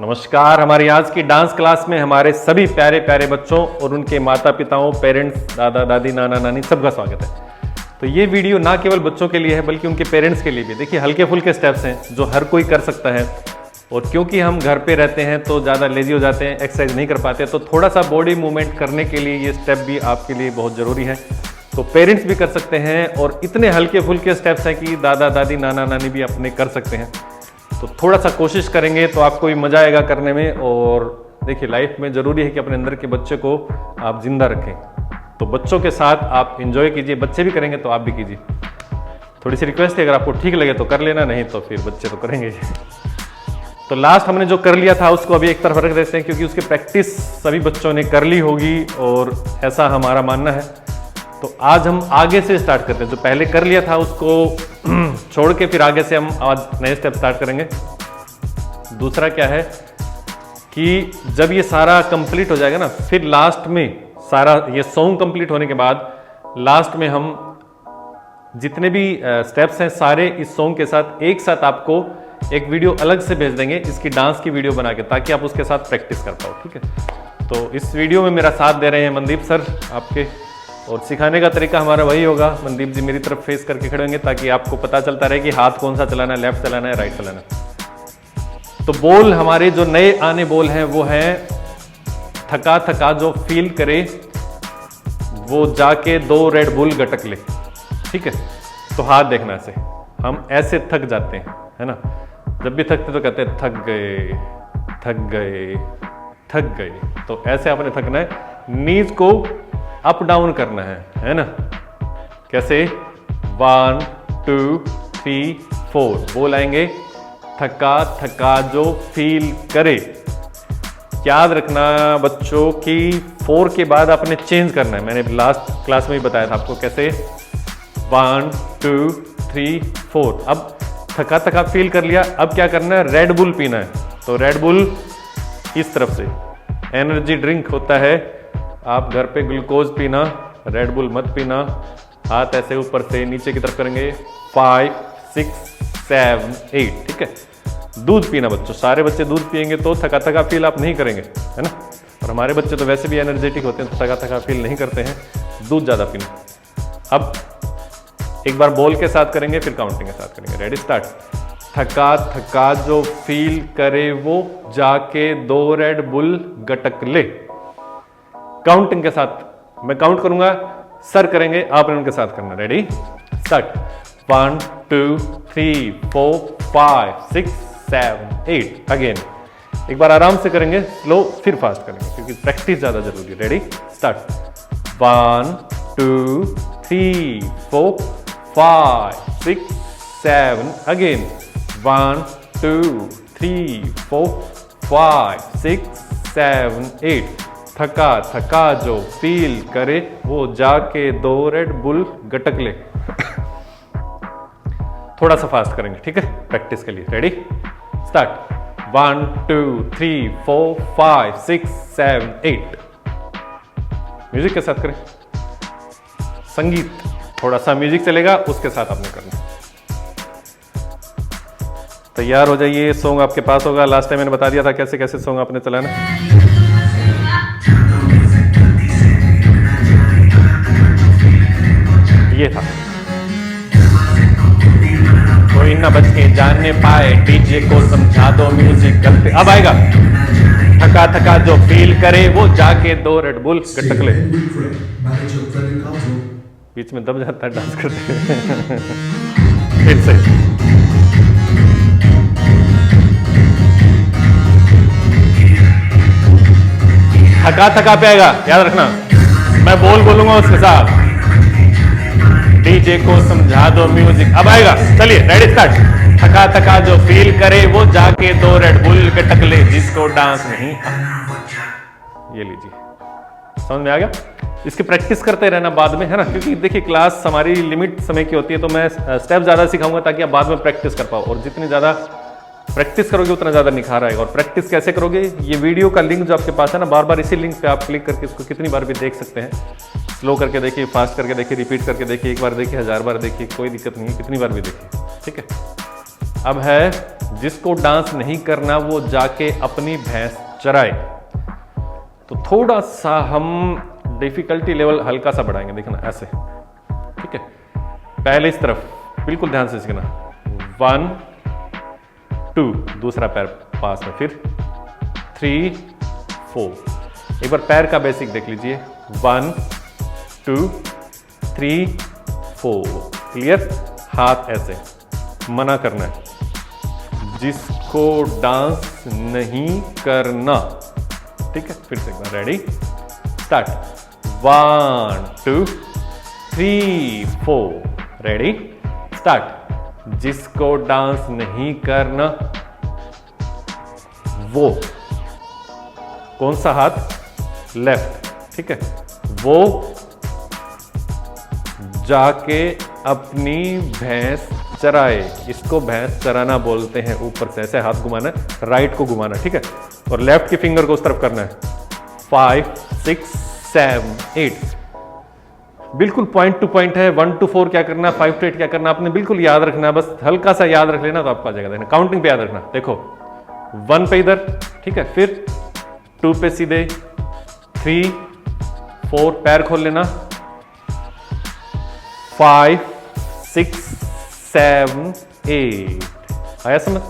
नमस्कार। हमारी आज की डांस क्लास में हमारे सभी प्यारे प्यारे बच्चों और उनके माता पिताओं, पेरेंट्स, दादा दादी, नाना नानी सबका स्वागत है। तो ये वीडियो ना केवल बच्चों के लिए है बल्कि उनके पेरेंट्स के लिए भी। देखिए हल्के फुल्के स्टेप्स हैं जो हर कोई कर सकता है, और क्योंकि हम घर पे रहते हैं तो ज़्यादा लेजी हो जाते हैं, एक्सरसाइज नहीं कर पाते, तो थोड़ा सा बॉडी मूवमेंट करने के लिए ये स्टेप भी आपके लिए बहुत ज़रूरी है। तो पेरेंट्स भी कर सकते हैं और इतने हल्के फुल्के स्टेप्स हैं कि दादा दादी, नाना नानी भी अपने कर सकते हैं। तो थोड़ा सा कोशिश करेंगे तो आपको भी मजा आएगा करने में। और देखिए लाइफ में ज़रूरी है कि अपने अंदर के बच्चे को आप जिंदा रखें, तो बच्चों के साथ आप एंजॉय कीजिए। बच्चे भी करेंगे तो आप भी कीजिए। थोड़ी सी रिक्वेस्ट है, अगर आपको ठीक लगे तो कर लेना, नहीं तो फिर बच्चे तो करेंगे। तो लास्ट हमने जो कर लिया था उसको अभी एक तरफ रख देते हैं, क्योंकि उसकी प्रैक्टिस सभी बच्चों ने कर ली होगी और ऐसा हमारा मानना है। तो आज हम आगे से स्टार्ट करते हैं। जो पहले कर लिया था उसको छोड़ के फिर आगे से हम आज नए स्टेप स्टार्ट करेंगे। दूसरा क्या है कि जब ये सारा कंप्लीट हो जाएगा ना, फिर लास्ट में सारा ये सॉन्ग कंप्लीट होने के बाद लास्ट में हम जितने भी स्टेप्स हैं सारे इस सॉन्ग के साथ एक साथ आपको एक वीडियो अलग से भेज देंगे, इसकी डांस की वीडियो बना के, ताकि आप उसके साथ प्रैक्टिस कर पाओ। ठीक है। तो इस वीडियो में मेरा साथ दे रहे हैं मनदीप सर आपके, और सिखाने का तरीका हमारा वही होगा। मनदीप जी मेरी तरफ फेस करके खड़े होंगे ताकि आपको पता चलता रहे कि हाथ कौन सा चलाना है, लेफ्ट चलाना है, राइट चलाना है। तो बोल हमारे जो नए आने बोल हैं वो हैं, थका थका जो फील करे वो जाके 2 रेड बुल गटक ले। ठीक है। तो हाथ देखना ऐसे, हम ऐसे थक जाते हैं, है ना। जब भी थकते तो कहते हैं थक गए थक गए थक गए। तो ऐसे आपने थकना है, नीज को अप डाउन करना है ना। कैसे? 1 2 3 4 बोल आएंगे, थका थका जो फील करे। याद रखना बच्चों की 4 के बाद आपने चेंज करना है। मैंने लास्ट क्लास में ही बताया था आपको कैसे। 1 2 3 4। अब थका थका फील कर लिया, अब क्या करना है? रेड बुल पीना है। तो रेड बुल इस तरफ से एनर्जी ड्रिंक होता है, आप घर पे ग्लूकोज पीना, रेड बुल मत पीना। हाथ ऐसे ऊपर से नीचे की तरफ करेंगे, 5 6 7 8। ठीक है। दूध पीना बच्चों, सारे बच्चे दूध पिएंगे तो थका थका फील आप नहीं करेंगे, है ना। और हमारे बच्चे तो वैसे भी एनर्जेटिक होते हैं तो थका थका फील नहीं करते हैं। दूध ज़्यादा पीना। अब एक बार बोल के साथ करेंगे, फिर काउंटिंग के साथ करेंगे। Ready start. थका थका जो फील करे वो जाके 2 रेड बुल गटक ले। काउंटिंग के साथ मैं काउंट करूंगा, सर करेंगे, आपने उनके साथ करना। Ready start. 1 2 3 4 5 6 7 8। अगेन एक बार आराम से करेंगे, स्लो, फिर फास्ट करेंगे, क्योंकि प्रैक्टिस ज्यादा जरूरी है। Ready start. 1 2 3 4 5 6 7। अगेन 1 2 3 4 5 6 7 8। थका थका जो फील करे वो जाके 2 रेड बुल गटक ले। थोड़ा सा फास्ट करेंगे, ठीक है, प्रैक्टिस के लिए। Ready start. 1 2 3 4 5 6 7 8। म्यूजिक के साथ करें, संगीत, थोड़ा सा म्यूजिक चलेगा, उसके साथ आपने करना। तैयार हो जाइए, सॉन्ग आपके पास होगा। लास्ट टाइम मैंने बता दिया था कैसे कैसे सॉन्ग आपने चलाना। ये था कोई ना बच के जाने पाए, डीजे को समझा दो म्यूजिक गलते। अब आएगा, थका थका जो फील करे वो जाके 2 रेड बुल गटक ले। बीच में दब जाता है डांस करते। फिर से थका थका पे आएगा, याद रखना, मैं बोल बोलूंगा उसके साथ। डीजे को समझा दो म्यूजिक। अब आएगा, चलिए रेडी स्टार्ट। थका थका जो फील करे वो जाके 2 रेड बुल गटक ले, जिसको डांस नहीं। ये लीजिए, समझ में आ गया। इसकी प्रैक्टिस करते रहना बाद में, है ना, क्योंकि देखिए क्लास हमारी लिमिट समय की होती है, तो मैं स्टेप ज्यादा सिखाऊंगा ताकि आप बाद में प्रैक्टिस कर पाओ। और जितनी ज्यादा प्रैक्टिस करोगे उतना ज्यादा निखार आएगा। और प्रैक्टिस कैसे करोगे, ये वीडियो का लिंक जो आपके पास है ना, बार बार इसी लिंक पे आप क्लिक करके इसको कितनी बार भी देख सकते हैं। स्लो करके देखिए, फास्ट करके देखिए, रिपीट करके देखिए, एक बार देखिए, 1000 बार देखिए, कोई दिक्कत नहीं है, कितनी बार भी देखिए। ठीक है। अब है जिसको डांस नहीं करना वो जाके अपनी भैंस चराए। तो थोड़ा सा हम डिफिकल्टी लेवल हल्का सा बढ़ाएंगे, देखना ऐसे, ठीक है। पहले इस तरफ, बिल्कुल ध्यान से सीखना, 1 2, दूसरा पैर पास में, फिर 3 4। एक बार पैर का बेसिक देख लीजिए, 1 2 3 4, क्लियर। हाथ ऐसे, मना करना है, जिसको डांस नहीं करना, ठीक है। फिर से एक बार, रेडी स्टार्ट, 1 2 3 4, रेडी स्टार्ट। जिसको डांस नहीं करना वो, कौन सा हाथ, लेफ्ट, ठीक है, वो जाके अपनी भैंस चराए। इसको भैंस चराना बोलते हैं। ऊपर से ऐसे हाथ घुमाना है, राइट को घुमाना, ठीक है, और लेफ्ट की फिंगर को उस तरफ करना है। 5 6 7 8, बिल्कुल पॉइंट टू पॉइंट है। 1 to 4 क्या करना, 5 to 8 क्या करना, आपने बिल्कुल याद रखना, बस हल्का सा याद रख लेना तो आपका आ जाएगा। देखना काउंटिंग पे याद रखना, देखो 1 पे इधर, ठीक है, फिर 2 पे सीधे, 3 4 पैर खोल लेना, 5 6 7 8, आया समझ।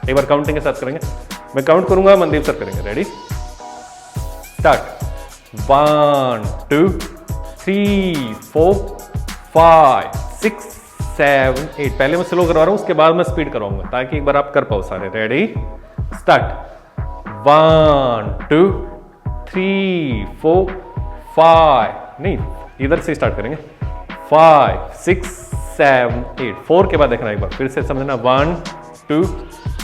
एक बार काउंटिंग के साथ करेंगे, मैं काउंट करूंगा, मनदीप सर करेंगे, रेडी स्टार्ट, 1 2 3 4 5 6 7 8। पहले मैं स्लो करवा रहा हूं, उसके बाद मैं स्पीड करवाऊंगा ताकि एक बार आप कर पाओ सारे। रेडी स्टार्ट, 1 2 3 4 5, नहीं इधर से स्टार्ट करेंगे, 5 6 7 8। 4 के बाद देखना, एक बार फिर से समझना, 1 2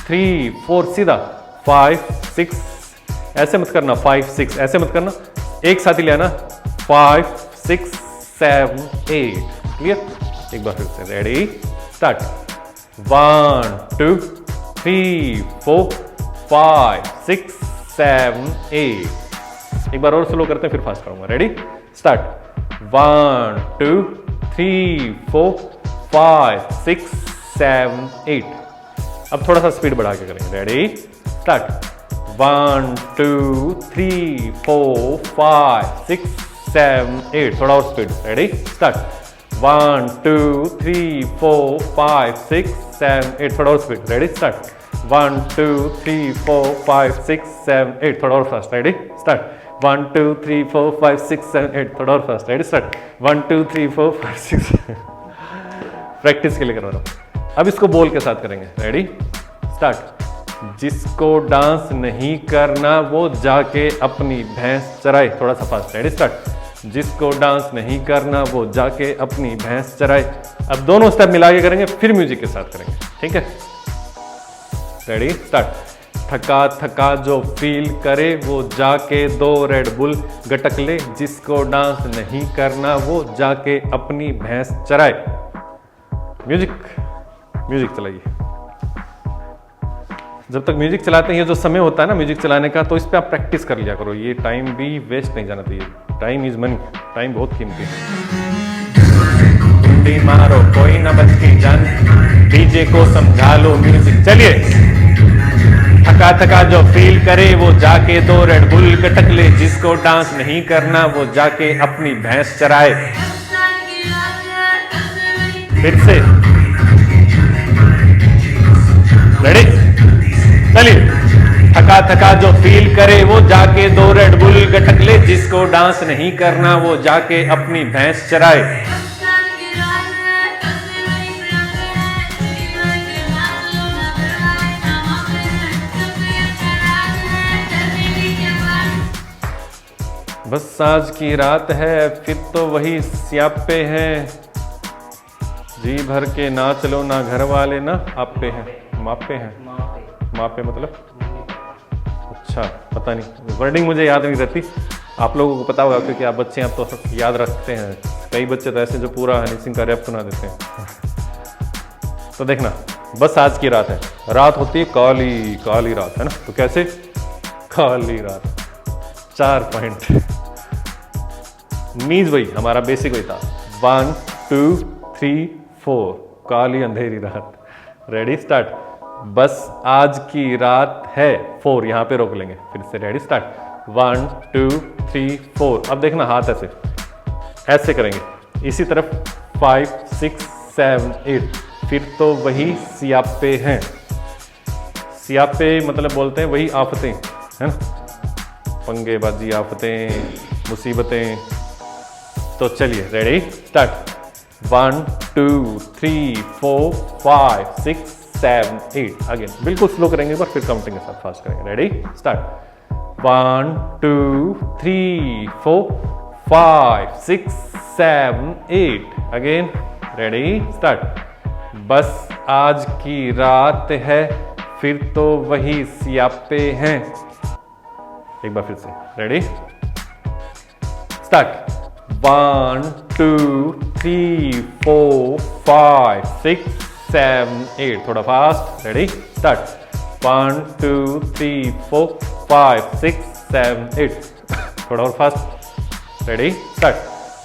3 4 सीधा, 5 6, ऐसे मत करना, 5 6 ऐसे मत करना, एक साथ ही ले आना, 5 6 7 8, क्लियर। एक बार फिर से, रेडी स्टार्ट, 1 2 3 4 5 6 7 8। एक बार और स्लो करते हैं, फिर फास्ट करूंगा, रेडी स्टार्ट, 1 2 3 4 5 6 7 8। अब थोड़ा सा स्पीड बढ़ा के करेंगे, रेडी स्टार्ट, 1 2 3 4 5 6 7 8। थोड़ा और स्पीड, रेडी स्टार्ट, 1 2 3 4 5 6 7 8। थोड़ा और स्पीड, रेडी स्टार्ट, 1 2 3 4 5 6 7 8। थोड़ा और फास्ट, रेडी स्टार्ट, 1 2 3 4 5 6 7 8। थोड़ा और फास्ट, रेडी स्टार्ट, 1 2 3 4 5 6। प्रैक्टिस के लिए करवा रहा हूं। अब इसको बोल के साथ करेंगे, रेडी स्टार्ट, जिसको डांस नहीं करना वो जाके अपनी भैंस चराए। थोड़ा सा फास्ट, रेडी स्टार्ट, जिसको डांस नहीं करना वो जाके अपनी भैंस चराए। अब दोनों स्टेप मिला के करेंगे, फिर म्यूजिक के साथ करेंगे, ठीक है, रेडी स्टार्ट। थका थका जो फील करे वो जाके 2 रेड बुल गटक ले। जिसको डांस नहीं करना वो जाके अपनी भैंस चराए। म्यूजिक म्यूजिक चलाइए। जब तक म्यूजिक चलाते हैं, ये जो समय होता है ना म्यूजिक चलाने का, तो इस पे आप प्रैक्टिस कर लिया करो। ये टाइम भी वेस्ट नहीं जाना चाहिए। टाइम इज मनी, टाइम बहुत कीमती है। मारो कोई ना बच की जान, डीजे को समझा लो म्यूजिक। चलिए, थका थका जो फील करे वो जाके 2 रेड बुल गटक ले। जिसको डांस नहीं करना वो जाके अपनी भैंस चराए। फिर से, रेडी चलिए, थका थका जो फील करे वो जाके 2 रेड बुल गटक ले। जिसको डांस नहीं करना वो जाके अपनी भैंस चराए। बस आज की रात है, फिर तो वही स्यापे हैं। जी भर के नाच लो ना, घर वाले ना आपे हैं, मापे हैं। मापे मतलब अच्छा, पता नहीं, वर्डिंग मुझे याद नहीं रहती, आप लोगों को पता होगा क्योंकि आप बच्चे आप तो याद रखते हैं। कई बच्चे तो ऐसे जो पूरा हनी सिंह का रैप सुना देते हैं। तो देखना, बस आज की रात है। रात होती है काली काली रात, है ना, तो कैसे काली रात। 4 पॉइंट। मीज वही हमारा बेसिक वही था, 1 2 3 4, काली अंधेरी रात। रेडी स्टार्ट, बस आज की रात है 4, यहां पे रोक लेंगे, फिर से रेडी स्टार्ट 1 2 3 4। अब देखना हाथ ऐसे ऐसे करेंगे, इसी तरफ 5 6 7 8, फिर तो वही सियापे हैं। सियापे मतलब बोलते हैं वही आफतें, है ना, पंगेबाजी, आफतें, मुसीबतें। तो चलिए रेडी स्टार्ट 1 2 3 4 5 6 7 8। अगेन बिल्कुल स्लो करेंगे पर फिर काउंटिंग के साथ फास्ट करेंगे। Ready start 1 2 3 4 5 6 7 8। Again ready start बस आज की रात है, फिर तो वही सियापे हैं। एक बार फिर से रेडी स्टार्ट 1 2 3 4 5 6 7 8। थोड़ा फास्ट। Ready start 1 2 3 4 5 6 7 8। थोड़ा और फास्ट। Ready start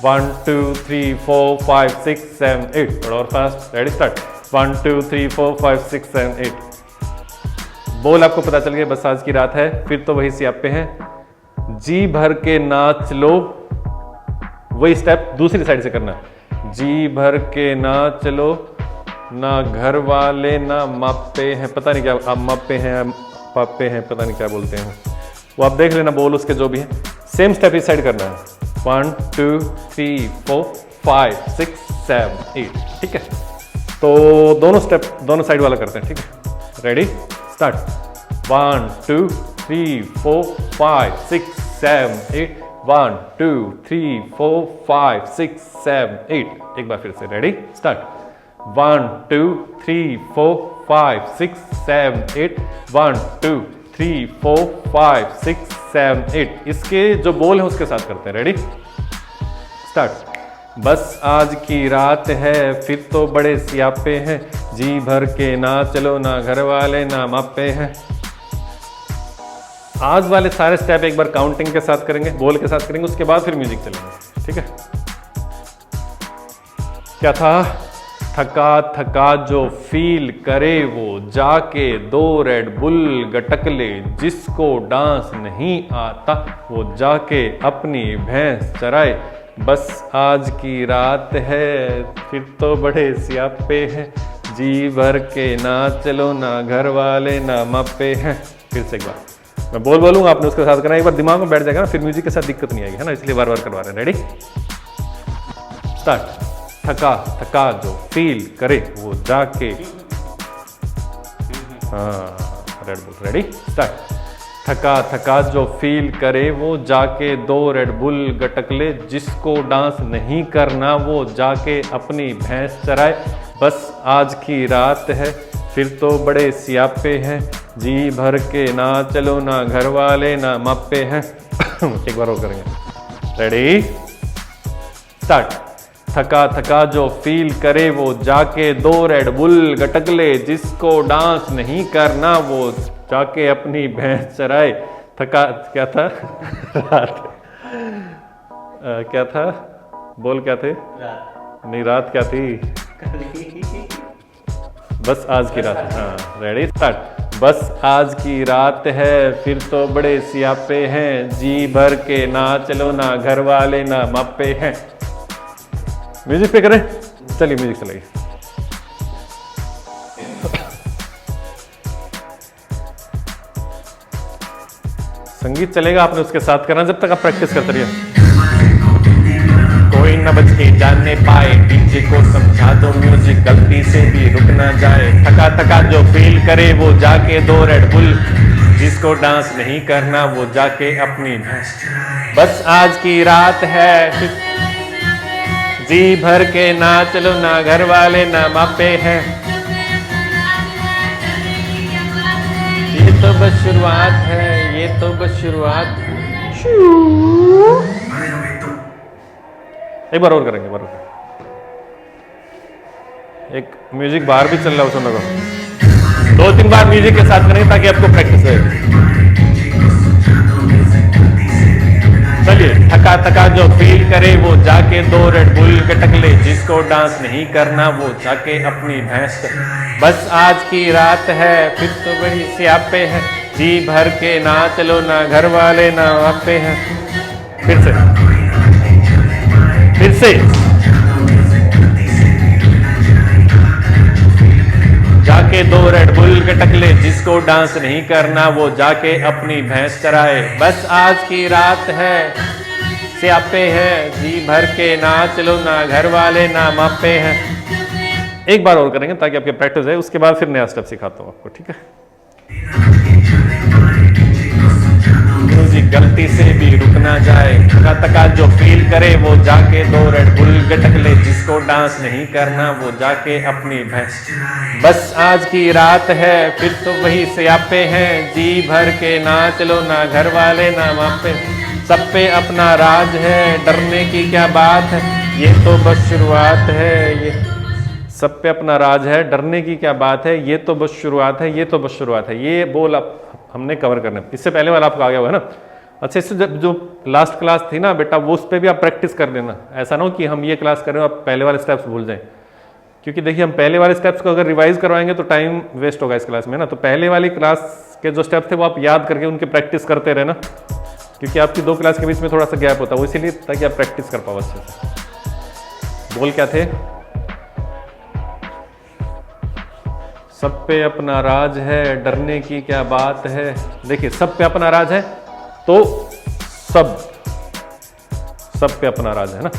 1 2 3 4 5 6 7 8। थोड़ा और फास्ट। Ready start 1 2 3 4 5 6 7 8। बोल आपको पता चल गया, बस आज की रात है, फिर तो वही सियापे हैं, जी भर के नाच लो। वही स्टेप दूसरी साइड से करना, जी भर के नाच लो, ना घर वाले ना मापे हैं, पता नहीं क्या आप मापे हैं पापे हैं, पता नहीं क्या बोलते हैं वो आप देख लेना, बोल उसके जो भी है। सेम स्टेप इस साइड करना है 1 2 3 4 5 6 7 8। ठीक है, तो दोनों स्टेप दोनों साइड वाला करते हैं। ठीक है, रेडी स्टार्ट 1 2 3 4 5 6 7 8। 1 2 3 4 5 6 7 8। एक बार फिर से रेडी स्टार्ट 1 2 3 4 5 6 7 8। 1 2 3 4 5 6 7 8। इसके जो बोल है उसके साथ करते हैं। रेडी स्टार्ट बस आज की रात है, फिर तो बड़े सियापे हैं, जी भर के ना चलो, ना घर वाले ना मापे हैं। आज वाले सारे स्टेप एक बार काउंटिंग के साथ करेंगे, बोल के साथ करेंगे, उसके बाद फिर म्यूजिक चलेंगे। ठीक है, क्या था? थका थका जो फील करे वो जाके 2 रेड बुल गटक ले, जिसको डांस नहीं आता वो जाके अपनी भैंस चराए, बस आज की रात है, फिर तो बड़े सियापे हैं, जी भर के ना चलो, ना घर वाले ना मापे हैं। फिर से एक बार मैं बोल बोलूंगा, आपने उसके साथ करना, एक बार दिमाग में बैठ जाएगा ना, फिर म्यूजिक के साथ दिक्कत नहीं आएगी, है ना, इसलिए बार बार करवा रहे हैं। रेडी स्टार्ट थका थका जो फील करे वो जाके, हाँ रेड बुल। रेडी स्टार्ट थका थका जो फील करे वो जाके 2 रेड बुल गटक ले, जिसको डांस नहीं करना वो जाके अपनी भैंस चराए, बस आज की रात है, फिर तो बड़े सियापे हैं, जी भर के ना चलो, ना घर वाले ना मापे हैं। एक बार और करेंगे। रेडी स्टार्ट थका थका जो फील करे वो जाके 2 रेड बुल गटक ले, जिसको डांस नहीं करना वो जाके अपनी भैंस चराए। थका क्या था? रात क्या था? बोल क्या थे? रात नहीं, रात क्या थी? बस आज की रात है। हाँ रेडी स्टार्ट बस आज की रात है, फिर तो बड़े सियापे हैं, जी भर के ना चलो, ना घर वाले ना मापे हैं। म्यूजिक पे करें, चलिए म्यूजिक चलेगी। संगीत चलेगा, आपने उसके साथ करना जब तक आप प्रैक्टिस करते रहिए। कोई न बच के जाने पाए, डीजे को समझा दो म्यूजिक गलती से भी रुक ना जाए, थका थका जो फील करे वो जाके 2 रेड बुल, जिसको डांस नहीं करना वो जाके अपनी, बस आज की रात है, जी भर के ना चलो, ना घर वाले ना मापे हैं, ये तो बस शुरुआत है, ये तो बस शुरुआत। एक बार और करेंगे, बार एक म्यूजिक बाहर भी चल रहा है, सुनने को 2-3 बार म्यूजिक के साथ करेंगे ताकि आपको प्रैक्टिस हो। चलिए थका थका जो फील करे वो जाके 2 रेड बुल गटक ले, जिसको डांस नहीं करना वो जाके अपनी भैंस। बस आज की रात है फिर तो वही स्यापे है, जी भर के नाच लो ना घर वाले ना वापे हैं। फिर से जाके 2 रेड बुल गटक ले, जिसको डांस नहीं करना वो जाके अपनी भैंस चराए। बस आज की रात है स्यापे है, जी भर के नाच लो ना घर वाले ना मापे हैं। एक बार और करेंगे ताकि आपके प्रैक्टिस है, उसके बाद फिर नया स्टेप सिखाता हूँ आपको, ठीक है। म्यूजिक गलती से भी रुक ना जाए, थका थका जो फील करे वो जाके 2 रेड बुल गटक ले, जिसको डांस नहीं करना वो जाके अपनी भैंस। बस आज की रात है फिर तो वही स्यापे हैं, जी भर के नाच लो ना घर वाले ना मापे। सब पे अपना राज है, डरने की क्या बात है, ये तो बस शुरुआत है। ये सब पे अपना राज है, डरने की क्या बात है, ये तो बस शुरुआत है, ये तो बस शुरुआत है। ये बोल आप हमने कवर करना है। इससे पहले वाला आपको आ गया हुआ है ना। अच्छा, इससे जो लास्ट क्लास थी ना बेटा, वो उस पर भी आप प्रैक्टिस कर लेना। ऐसा ना हो कि हम ये क्लास कर रहे हो आप पहले वाले स्टेप्स भूल जाएं, क्योंकि देखिए हम पहले वाले स्टेप्स को अगर रिवाइज करवाएंगे तो टाइम वेस्ट होगा इस क्लास में ना। तो पहले वाली क्लास के जो स्टेप्स थे वो आप याद करके उनकी प्रैक्टिस करते रहना, क्योंकि आपकी 2 क्लास के बीच में थोड़ा सा गैप होता है, वो इसीलिए ताकि आप प्रैक्टिस कर पाओ अच्छे से। बोल क्या थे? सब पे अपना राज है, डरने की क्या बात है। देखिए सब पे अपना राज है तो सब पे अपना राज है ना।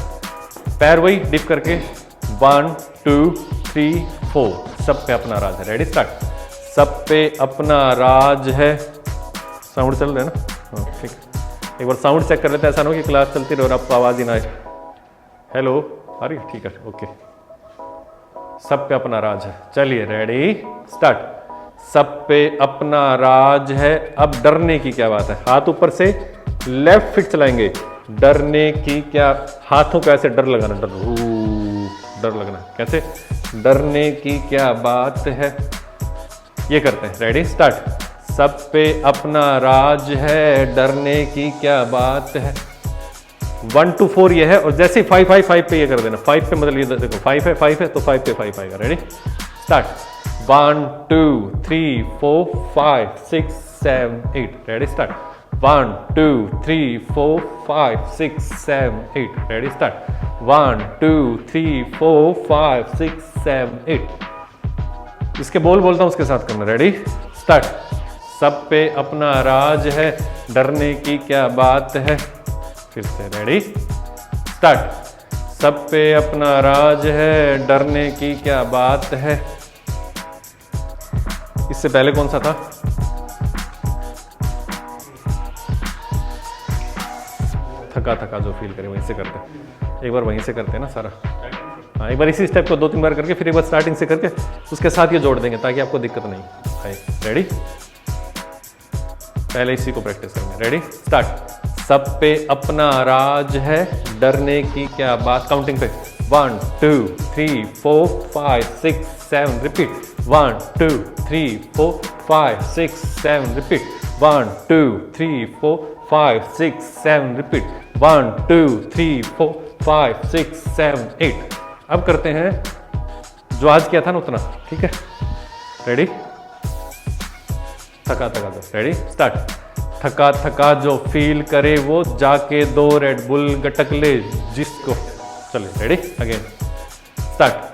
पैर वही डिप करके 1 2 3 4, सब पे अपना राज है। Ready start. सब पे अपना राज है। साउंड चल रहा है ना? ठीक है, एक बार साउंड चेक कर लेते हैं, ऐसा ना हो कि क्लास चलती रहे और आपको आवाज ही ना आए। हेलो, आ रही? ठीक है, ओके। सब पे अपना राज है। चलिए रेडी स्टार्ट। सब पे अपना राज है। अब डरने की क्या बात है। हाथ ऊपर से लेफ्ट फिट चलाएंगे। डरने की क्या, हाथों को ऐसे डर लगाना, डर लगना। कैसे? डरने की क्या बात है, ये करते हैं। Ready start. सब पे अपना राज है, डरने की क्या बात है। 1 to 4 ये है, और जैसे 5 5 5 पे ये कर देना। 5 पे मतलब ये देखो 5 है, 5 है तो 5 पे 5 आएगा। Ready start. 1 2 3 4 5 6 7 8। Ready start. 1 2 3 4 5 6 7 8। Ready start. 1 2 3 4 5 6 7 8। इसके बोल बोलता हूं, उसके साथ करना। Ready start. सब पे अपना राज है, डरने की क्या बात है। फिर से रेडी स्टार्ट। सब पे अपना राज है, डरने की क्या बात है। इससे पहले कौन सा था? थका थका जो फील करे वहीं से करते हैं। एक बार वहीं से करते हैं ना सारा। हाँ, एक बार इसी स्टेप को 2-3 बार करके फिर एक बार स्टार्टिंग से करके उसके साथ ये जोड़ देंगे ताकि आपको दिक्कत नहीं आए। रेडी, पहले इसी को प्रैक्टिस करेंगे। Ready start. सब पे अपना राज है, डरने की क्या बात। काउंटिंग पे 1 2 3 4 5 6 7। रिपीट 1 2 3 4 5 6 7। रिपीट 1 2 3 4 5 6 7। रिपीट 1 2 3 4 5 6 7 8। अब करते हैं जो आज किया था ना उतना, ठीक है। रेडी, थका थका दो। Ready start. थका थका जो फील करे वो जाके 2 रेड बुल गटक ले, जिसको। चलिए रेडी अगेन स्टार्ट।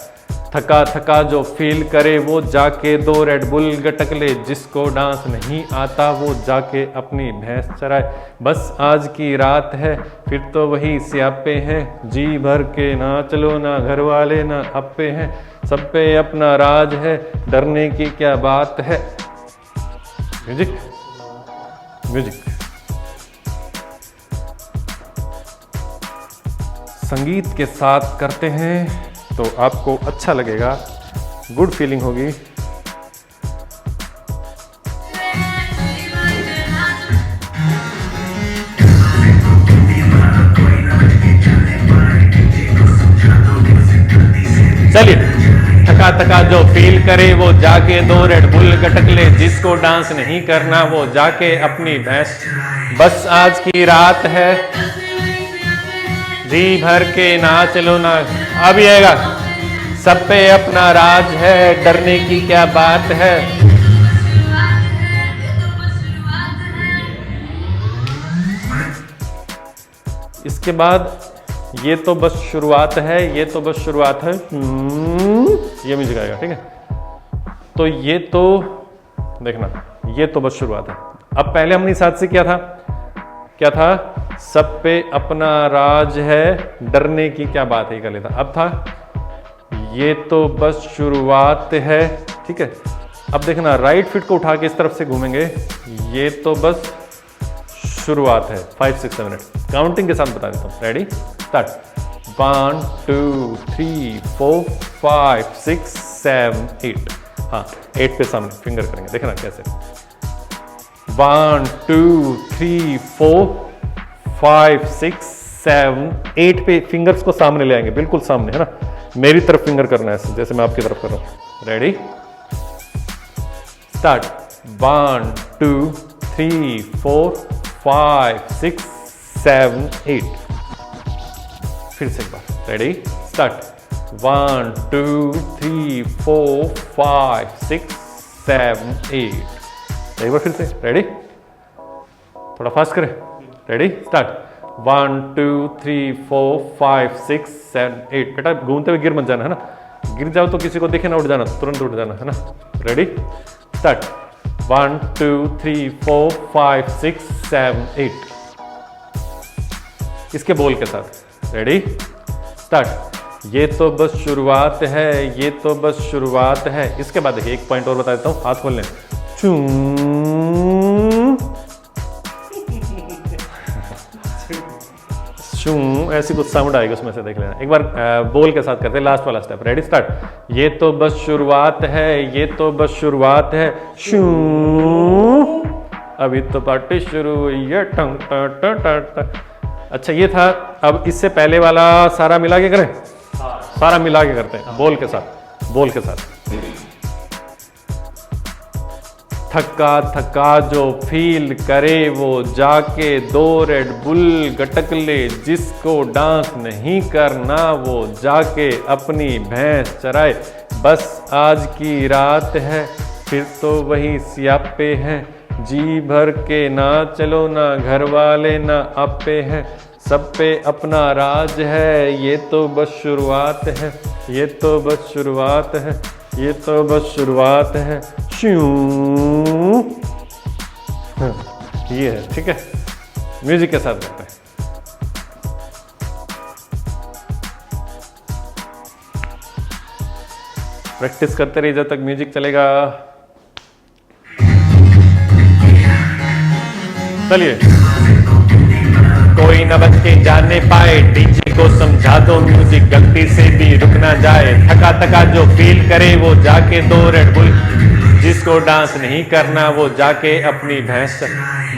थका थका जो फील करे वो जाके 2 रेड बुल गटक ले, जिसको डांस नहीं आता वो जाके अपनी भैंस चराए। बस आज की रात है फिर तो वही स्यापे हैं, जी भर के नाच लो ना घर वाले ना अप्पे हैं। सब पे अपना राज है, डरने की क्या बात है। Music music. संगीत के साथ करते हैं तो आपको अच्छा लगेगा, गुड फीलिंग होगी। चलिए, थका थका जो फील करे वो जाके 2 रेड बुल गटक ले, जिसको डांस नहीं करना वो जाके अपनी भैंस। बस आज की रात है जी भर के नाच लो ना। अभी आएगा, सब पे अपना राज है, डरने की क्या बात है। इसके बाद ये तो बस शुरुआत है, ये तो बस शुरुआत है, ये म्यूजिक आएगा, ठीक है। तो ये तो देखना, ये तो बस शुरुआत है। अब पहले हमने साथ से किया था, क्या था, सब पे अपना राज है, डरने की क्या बात है, कर लेता। अब था ये तो बस शुरुआत है, ठीक है। अब देखना राइट फीट को उठा के इस तरफ से घूमेंगे, ये तो बस शुरुआत है। 5 6 7 8 काउंटिंग के साथ बता देता हूं। Ready, start. 1 2 3 4 5 6 7 8। हाँ, 8 पे सामने फिंगर करेंगे, देखना कैसे। 1 2 3 4 5 6 7 8 पे फिंगर्स को सामने ले आएंगे, बिल्कुल सामने, है ना। मेरी तरफ फिंगर करना है, जैसे मैं आपकी तरफ कर रहा हूं। Ready, start. 1 2 3 4 5 6 7 8। फिर से एक बार, रेडी, स्टार्ट। 1 2 3 4 5 6 7 8। एक बार फिर से, रेडी, थोड़ा फास्ट करें। Ready, start. 1 2 3 4 5 6 7 8। बेटा घूमते हुए गिर मत जाना, है ना। गिर जाओ तो किसी को देखे ना, उठ जाना, तुरंत उठ जाना, है ना। Ready, start. 1 2 3 4 5 6 7 8। इसके बोल के साथ, रेडी, स्टार्ट। ये तो बस शुरुआत है, ये तो बस शुरुआत है। इसके बाद देखिए एक पॉइंट और बता देता हूं, हाथ खोल लें। ऐसी कुछ साउंड आएगी उसमें से, देख लेना एक बार। बोल के साथ करते हैं लास्ट वाला स्टेप। Ready, start. ये तो बस शुरुआत है, ये तो बस शुरुआत है, शू, अभी तो पार्टी शुरू हुई है, टंग टंग टंग टंग। अच्छा ये था। अब इससे पहले वाला सारा मिला के करें, सारा मिला के करते हैं, बोल के साथ, बोल के साथ। थका थका जो फील करे वो जाके 2 रेड बुल गटक ले, जिसको डांस नहीं करना वो जाके अपनी भैंस चराए। बस आज की रात है, फिर तो वही स्यापे हैं, जी भर के ना चलो ना, घर वाले ना आपे हैं, सब पे अपना राज है, ये तो बस शुरुआत है, ये तो बस शुरुआत है, ये तो बस शुरुआत है, ये है, ठीक है। म्यूजिक के साथ करते हैं। प्रैक्टिस करते रहिए जब तक म्यूजिक चलेगा। चलिए, कोई न बच के जाने पाए, डीजे को समझा दो म्यूजिक गलती से भी रुक ना जाए। थका थका जो फील करे वो जाके 2 रेड बुल, जिसको डांस नहीं करना वो जाके अपनी भैंस।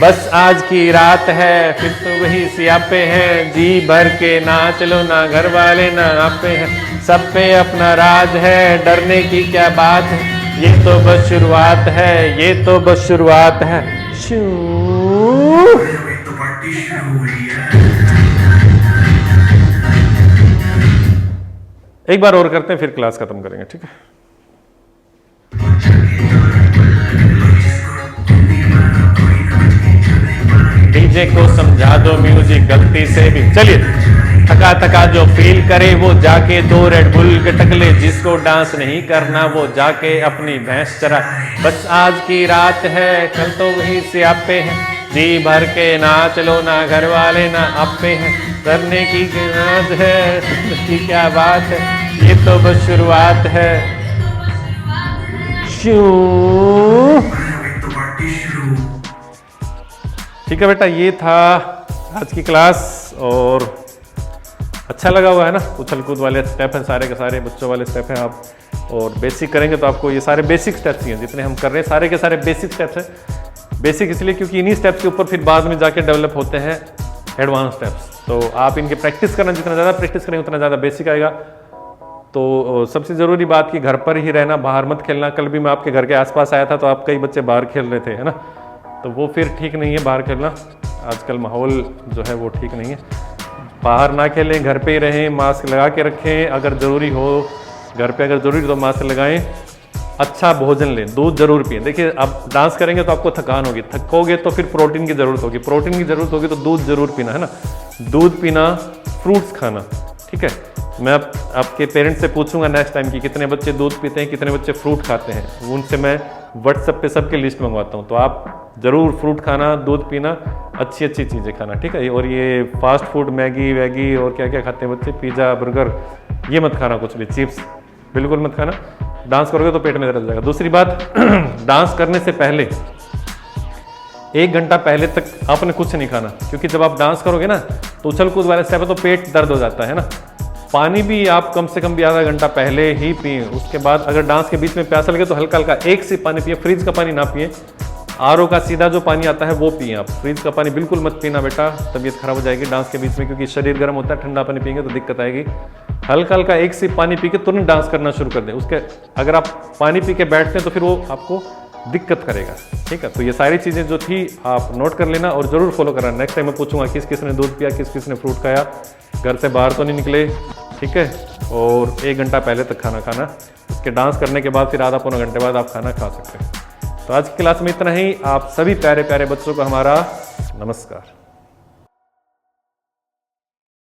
बस आज की रात है, फिर तो वही सियापे हैं, जी भर के नाच लो ना, घर वाले ना आपे हैं, सब पे अपना राज है, डरने की क्या बात है, ये तो बस शुरुआत है, ये तो बस शुरुआत है। एक बार और करते हैं, फिर क्लास खत्म करेंगे, ठीक है। डीजे को समझा दो म्यूजिक गलती से भी। चलिए, थका थका जो फील करे वो जाके 2 रेड बुल गटक ले, जिसको डांस नहीं करना वो जाके अपनी भैंस चरा। बस आज की रात है, कल तो वही स्यापे हैं, जी भर के नाच लो ना, घर वाले ना आपे हैं, करने की नाज है, की क्या बात है, ये तो बस शुरुआत है। ठीक है बेटा, ये था आज की क्लास। और अच्छा लगा हुआ है ना, उछल कूद वाले स्टेप हैं, सारे के सारे बच्चों वाले स्टेप हैं। आप और बेसिक करेंगे तो आपको ये सारे बेसिक स्टेप्स ही हैं, जितने हम कर रहे हैं सारे के सारे बेसिक स्टेप्स हैं। बेसिक इसलिए क्योंकि इन्हीं स्टेप्स के ऊपर फिर बाद में जाके डेवलप होते हैं एडवांस स्टेप्स। तो आप इनकी प्रैक्टिस करना, जितना ज़्यादा प्रैक्टिस करेंगे उतना ज़्यादा बेसिक आएगा। तो सबसे ज़रूरी बात कि घर पर ही रहना, बाहर मत खेलना। कल भी मैं आपके घर के आसपास आया था तो आप कई बच्चे बाहर खेल रहे थे, है ना। तो वो फिर ठीक नहीं है बाहर खेलना, आजकल माहौल जो है वो ठीक नहीं है। बाहर ना खेलें, घर पे ही रहें, मास्क लगा के रखें, अगर ज़रूरी हो घर पे अगर ज़रूरी तो मास्क लगाएं, अच्छा भोजन लें, दूध जरूर पिएं। देखिए आप डांस करेंगे तो आपको थकान होगी, थकोगे तो फिर प्रोटीन की ज़रूरत होगी, प्रोटीन की ज़रूरत होगी तो दूध जरूर पीना है ना, दूध पीना, फ्रूट्स खाना, ठीक है। मैं आपके पेरेंट्स से पूछूंगा नेक्स्ट टाइम कि कितने बच्चे दूध पीते हैं, कितने बच्चे फ्रूट खाते हैं, उनसे मैं व्हाट्सएप पे सबके लिस्ट मंगवाता हूँ। तो आप ज़रूर फ्रूट खाना, दूध पीना, अच्छी अच्छी चीज़ें खाना, ठीक है। और ये फास्ट फूड, मैगी वैगी और क्या क्या खाते हैं बच्चे, पिज़्ज़ा बर्गर, ये मत खाना, कुछ भी चिप्स बिल्कुल मत खाना। डांस करोगे तो पेट में दर्द जाएगा। दूसरी बात डांस करने से पहले 1 घंटा पहले तक आपने कुछ नहीं खाना, क्योंकि जब आप डांस करोगे ना तो उछल कूद वाले स्टेप है तो पेट दर्द हो जाता है ना। पानी भी आप कम से कम भी आधा घंटा पहले ही पिए। उसके बाद अगर डांस के बीच में प्यासा लगे तो हल्का हल्का 1 सिप पानी पिए, फ्रिज का पानी ना पिए, आरओ का सीधा जो पानी आता है वो पिए आप। फ्रिज का पानी बिल्कुल मत पीना बेटा, तबीयत खराब हो जाएगी डांस के बीच में, क्योंकि शरीर गर्म होता है, ठंडा पानी पिएंगे तो दिक्कत आएगी। हल्का हल्का 1 सिप पानी पी के तुरंत डांस करना शुरू कर दें। उसके अगर आप पानी पी के बैठते हैं तो फिर वो आपको दिक्कत करेगा, ठीक है। तो ये सारी चीज़ें जो थी आप नोट कर लेना और ज़रूर फॉलो करना। नेक्स्ट टाइम मैं पूछूंगा किस किस ने दूध पिया, किस किस ने फ्रूट खाया, घर से बाहर तो नहीं निकले, ठीक है। और 1 घंटा पहले तक खाना खाना, उसके डांस करने के बाद फिर आधा पौना घंटे बाद आप खाना खा सकते हैं। तो आज की क्लास में इतना ही। आप सभी प्यारे प्यारे बच्चों को हमारा नमस्कार।